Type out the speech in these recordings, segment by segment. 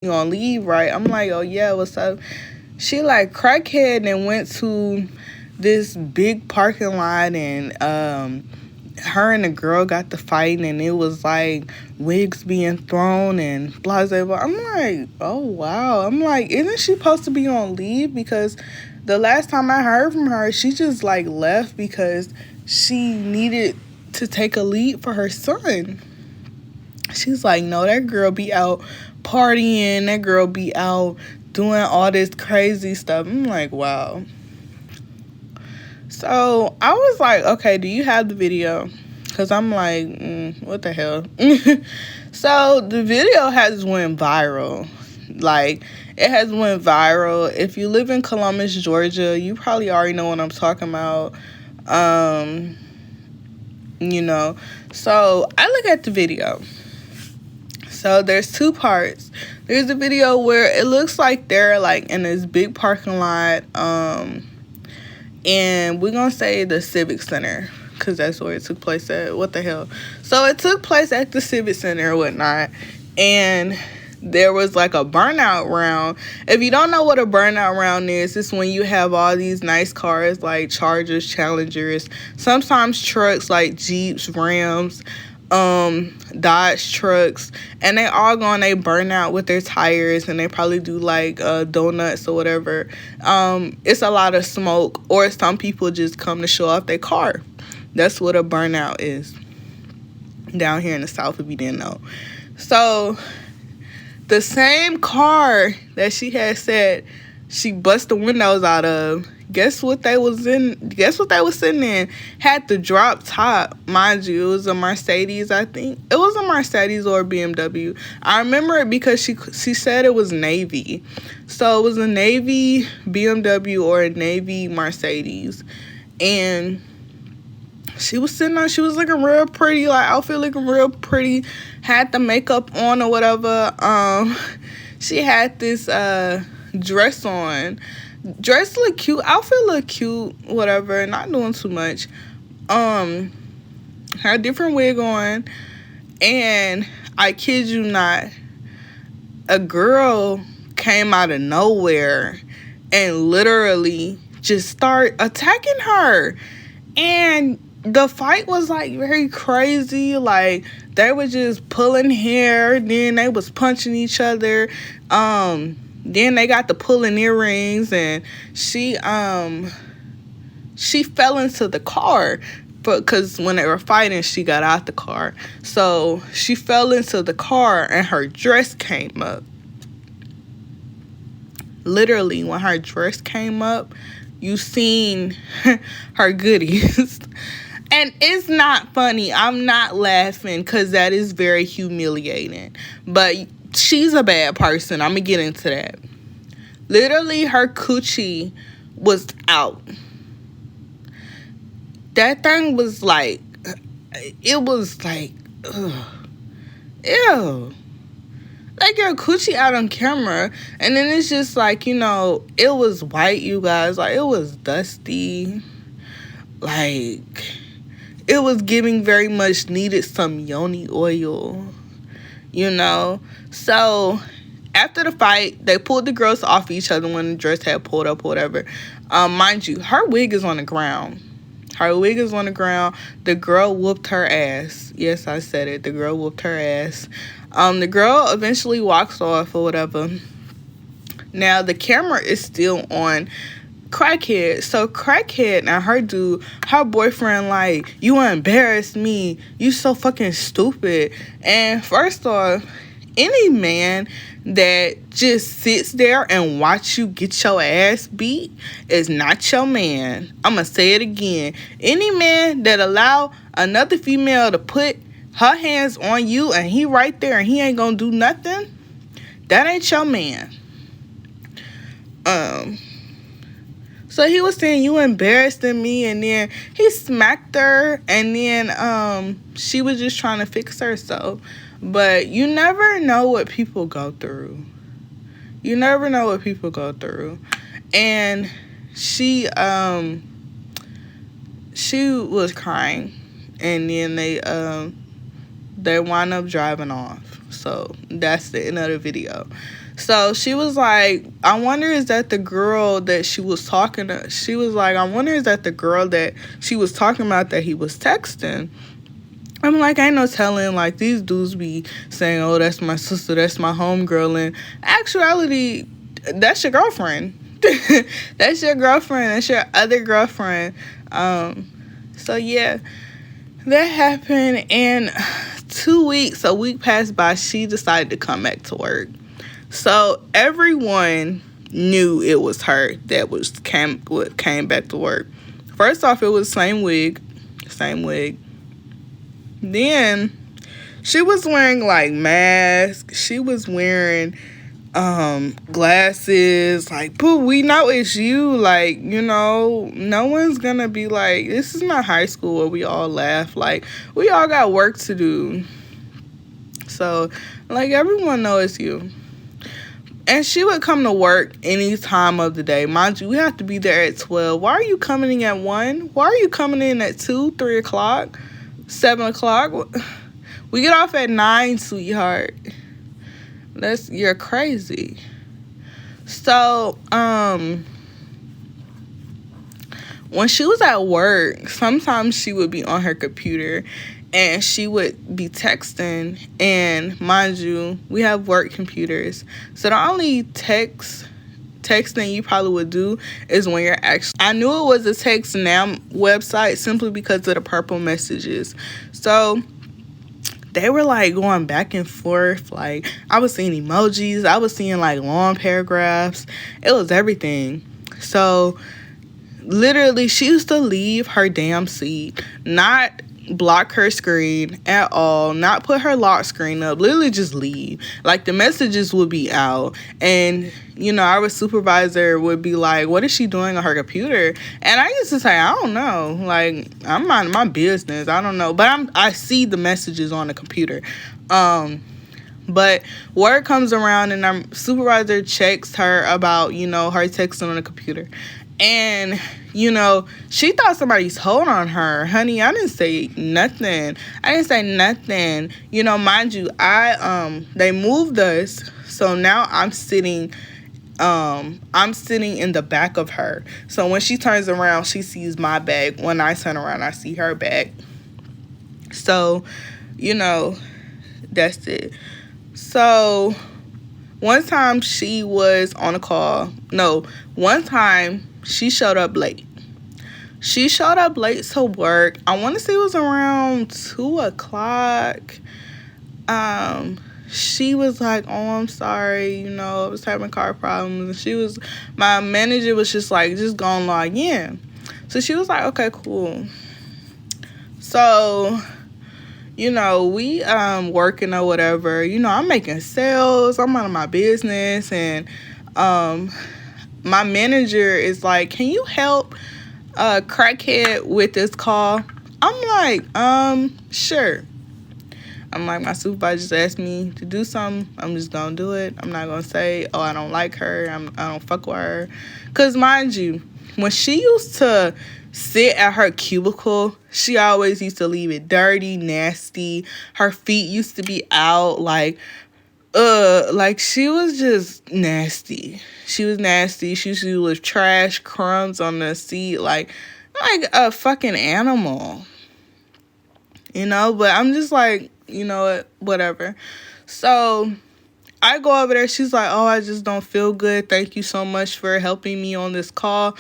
You on leave, right? I'm like, oh yeah, what's up? She like crackhead and went to this big parking lot, and her and the girl got to fighting, and it was like wigs being thrown and blah blah blah. I'm like, oh wow. I'm like, isn't she supposed to be on leave? Because the last time I heard from her, she just like left because she needed to take a leave for her son. She's like, no, that girl be out partying, that girl be out doing all this crazy stuff. I'm like, wow. So I was like, okay, do you have the video? Because I'm like, what the hell? So the video has went viral. Like, it has went viral. If you live in Columbus, Georgia, you probably already know what I'm talking about. You know. So I look at the video. So there's two parts. There's a video where it looks like they're like in this big parking lot, and we're gonna say the Civic Center because that's where it took place at. What the hell? So it took place at the Civic Center or whatnot, and there was like a burnout round. If you don't know what a burnout round is, it's when you have all these nice cars like Chargers, Challengers, sometimes trucks like Jeeps, Rams, Dodge trucks, and they all go and they burn out with their tires, and they probably do like donuts or whatever. It's a lot of smoke, or some people just come to show off their car. That's what a burnout is down here in the South, if you didn't know. So the same car that she had said she bust the windows out of, guess what they was sitting in? Had the drop top. Mind you, it was a Mercedes, I think. It was a Mercedes or a BMW. I remember it because she said it was navy. So it was a navy BMW or a navy Mercedes. And she was sitting on, she was looking real pretty, like outfit looking real pretty, had the makeup on or whatever. She had this dress on. Dress look cute, outfit look cute, whatever, not doing too much. Had a different wig on, and I kid you not, a girl came out of nowhere and literally just start attacking her. And the fight was like very crazy. Like, they were just pulling hair, then they was punching each other. Then they got the pulling earrings, and she fell into the car, because when they were fighting, she got out the car. So she fell into the car, and her dress came up. Literally, when her dress came up, you seen her goodies. And it's not funny. I'm not laughing because that is very humiliating. But she's a bad person. I'm going to get into that. Literally, her coochie was out. That thing was like, it was like, ugh, ew. Like, your coochie out on camera. And then it's just like, you know, it was white, you guys. Like, it was dusty. Like, it was giving very much needed some yoni oil, you know. So after the fight, they pulled the girls off each other when the dress had pulled up or whatever. Mind you, her wig is on the ground. Her wig is on the ground. The girl whooped her ass. Yes, I said it. The girl whooped her ass. The girl eventually walks off or whatever. Now, the camera is still on Crackhead. So Crackhead and her boyfriend, like, you embarrassed me. You so fucking stupid. And first off, any man that just sits there and watch you get your ass beat is not your man. I'm gonna say it again. Any man that allow another female to put her hands on you and he right there and he ain't gonna do nothing, that ain't your man. So he was saying, you embarrassing me, and then he smacked her, and then she was just trying to fix herself. But you never know what people go through. You never know what people go through. And she was crying, and then they wound up driving off. So that's the end of the video. So she was like, I wonder is that the girl that she was talking to? She was like, I wonder is that the girl that she was talking about that he was texting? I'm like, ain't no telling. Like, these dudes be saying, oh, that's my sister, that's my homegirl. And actuality, that's your girlfriend. That's your girlfriend. That's your other girlfriend. So, yeah, that happened. And 2 weeks, a week passed by, she decided to come back to work. So, everyone knew it was her that came back to work. First off, it was the same wig. Then she was wearing like masks. She was wearing glasses. Like, boo, we know it's you. Like, you know, no one's gonna be like, this is not high school where we all laugh. Like, we all got work to do. So, like, everyone knows it's you. And she would come to work any time of the day. Mind you, we have to be there at 12. Why are you coming in at 1? Why are you coming in at 2, 3 o'clock, 7 o'clock? We get off at 9, sweetheart. You're crazy. So, when she was at work, sometimes she would be on her computer and she would be texting. And mind you, we have work computers. So the only texting you probably would do is when you're actually... I knew it was a Text Now website simply because of the purple messages. So they were like going back and forth. Like, I was seeing emojis. I was seeing like long paragraphs. It was everything. So literally, she used to leave her damn seat, not block her screen at all, not put her lock screen up, literally just leave. Like, the messages would be out, and, you know, our supervisor would be like, what is she doing on her computer? And I used to say, I don't know. Like, I'm minding my business. I don't know. But I see the messages on the computer. But word comes around, and our supervisor checks her about, you know, her texting on the computer. And, you know, she thought somebody's holding on her. Honey, I didn't say nothing. You know, mind you, they moved us. So now I'm sitting in the back of her. So when she turns around, she sees my bag. When I turn around, I see her bag. So, you know, that's it. So one time she was on a call. No, one time she showed up late. She showed up late to work. I want to say it was around 2 o'clock. She was like, oh, I'm sorry, you know, I was having car problems. And my manager was just like, just go and log in. So she was like, okay, cool. So, you know, we working or whatever. You know, I'm making sales. I'm out of my business. And my manager is like, can you help Crackhead with this call? I'm like, sure. I'm like, my supervisor just asked me to do something. I'm just going to do it. I'm not going to say, oh, I don't like her. I don't fuck with her. Because mind you, when she used to sit at her cubicle, she always used to leave it dirty, nasty. Her feet used to be out, like she was just nasty. She was nasty. She used to leave trash, crumbs on the seat, like a fucking animal. You know, but I'm just like, you know what, whatever. So I go over there. She's like, oh, I just don't feel good. Thank you so much for helping me on this call.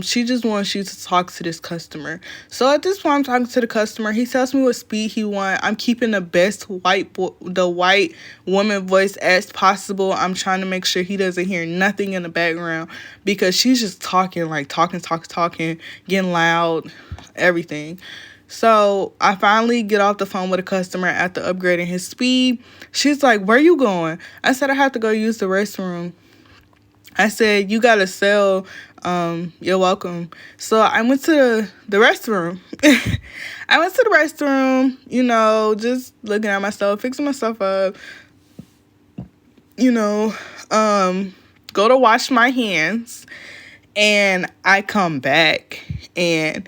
She just wants you to talk to this customer. So at this point, I'm talking to the customer. He tells me what speed he wants. I'm keeping the best white woman voice as possible. I'm trying to make sure he doesn't hear nothing in the background because she's just talking, getting loud, everything. So I finally get off the phone with a customer after upgrading his speed. She's like, where you going? I said, I have to go use the restroom. I said, you got to sell. You're welcome. So I went to the restroom. I went to the restroom, you know, just looking at myself, fixing myself up, you know, go to wash my hands. And I come back and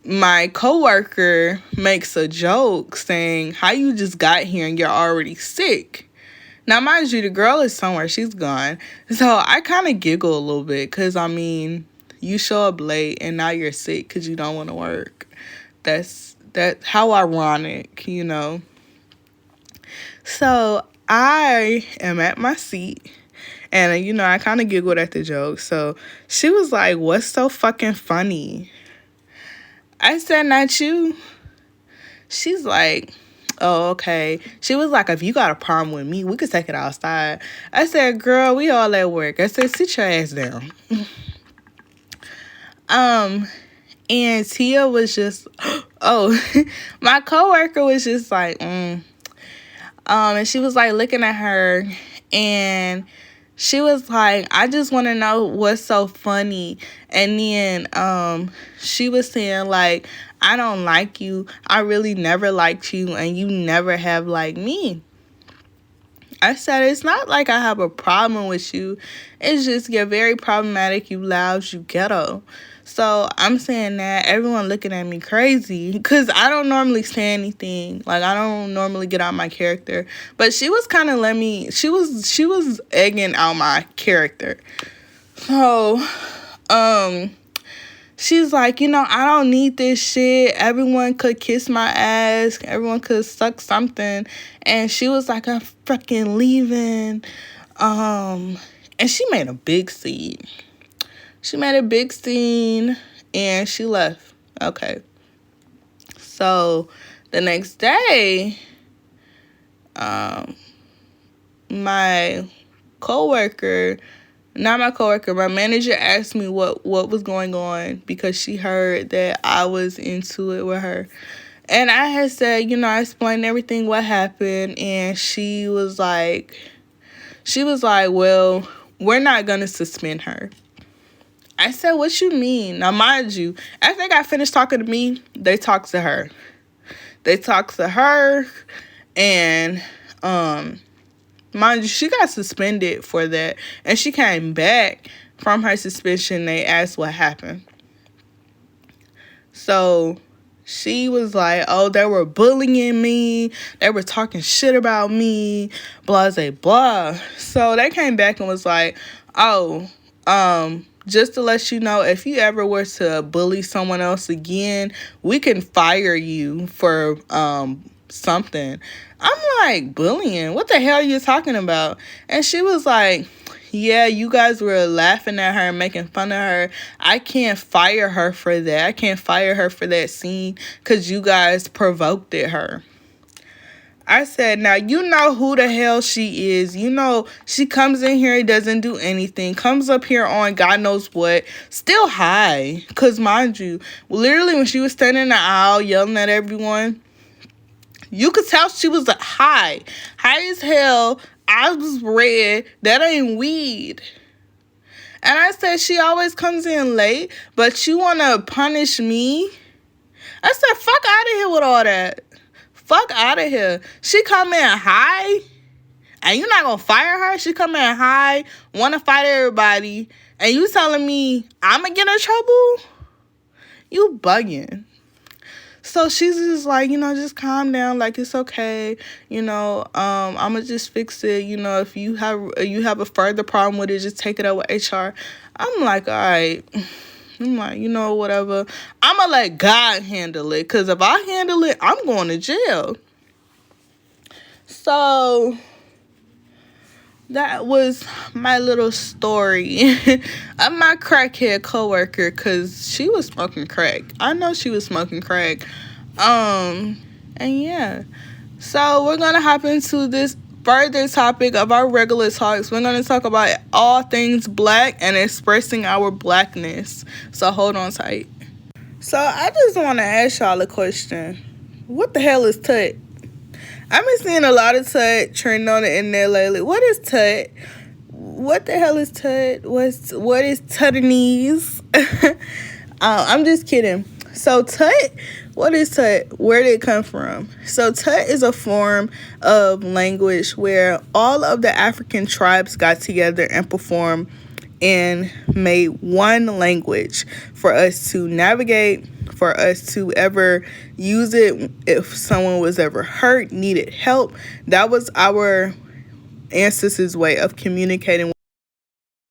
my coworker makes a joke saying, how you just got here and you're already sick? Now, mind you, the girl is somewhere. She's gone. So I kind of giggle a little bit because, you show up late and now you're sick because you don't want to work. That's how ironic, So I am at my seat and, I kind of giggled at the joke. So she was like, "What's so fucking funny?" I said, "Not you." She's like, "Oh, okay." She was like, "If you got a problem with me, we could take it outside." I said, "Girl, we all at work." I said, "Sit your ass down." And Tia was just, oh, my coworker was just like, and she was like looking at her, and she was like, "I just want to know what's so funny." And then she was saying like, "I don't like you. I really never liked you, and you never have liked me." I said, "It's not like I have a problem with you. It's just you're very problematic, you loud, you ghetto." So I'm saying that everyone looking at me crazy because I don't normally say anything. Like, I don't normally get out my character. But she was kind of she was egging out my character. So, she's like, "I don't need this shit. Everyone could kiss my ass. Everyone could suck something." And she was like, "I'm freaking leaving." And she made a big scene. She made a big scene and she left. Okay. So the next day, my coworker, not my coworker, my manager asked me what was going on because she heard that I was into it with her. And I had said, I explained everything what happened, and she was like, "Well, we're not gonna suspend her." I said, "What you mean?" Now, mind you, after they got finished talking to me, they talked to her. And mind you, she got suspended for that, and she came back from her suspension. They asked what happened. So she was like, "Oh, they were bullying me. They were talking shit about me, blah, blah, blah." So they came back and was like, "Oh, just to let you know, if you ever were to bully someone else again, we can fire you for something." I'm like, "Bullying? What the hell are you talking about?" And she was like, "Yeah, you guys were laughing at her and making fun of her. I can't fire her for that. I can't fire her for that scene because you guys provoked her." I said, "Now, you know who the hell she is. She comes in here, doesn't do anything, comes up here on God knows what, still high." Because, mind you, literally when she was standing in the aisle yelling at everyone, you could tell she was high as hell. Eyes was red. That ain't weed. And I said, "She always comes in late, but you want to punish me?" I said, "Fuck out of here with all that. Fuck out of here." She come in high, and you not going to fire her? She come in high, want to fight everybody, and you telling me I'm going to get in trouble? You bugging. So she's just like, "Just calm down. Like, it's okay. I'm going to just fix it. If you have a further problem with it, just take it up with HR. I'm like, all right. I'm like, whatever. I'm going to let God handle it. Because if I handle it, I'm going to jail. So that was my little story of my crackhead coworker, because she was smoking crack. I know she was smoking crack. And yeah. So we're going to hop into this further topic of our regular talks. We're going to talk about all things black and expressing our blackness. So hold on tight. So I just want to ask y'all a question. What the hell is tut? I've been seeing a lot of tut trending on the internet lately. What is tut? What the hell is tut? What is tutanese? I'm just kidding. So tut, what is tut? Where did it come from? So tut is a form of language where all of the African tribes got together and performed and made one language for us to navigate, for us to ever use it if someone was ever hurt, needed help. That was our ancestors' way of communicating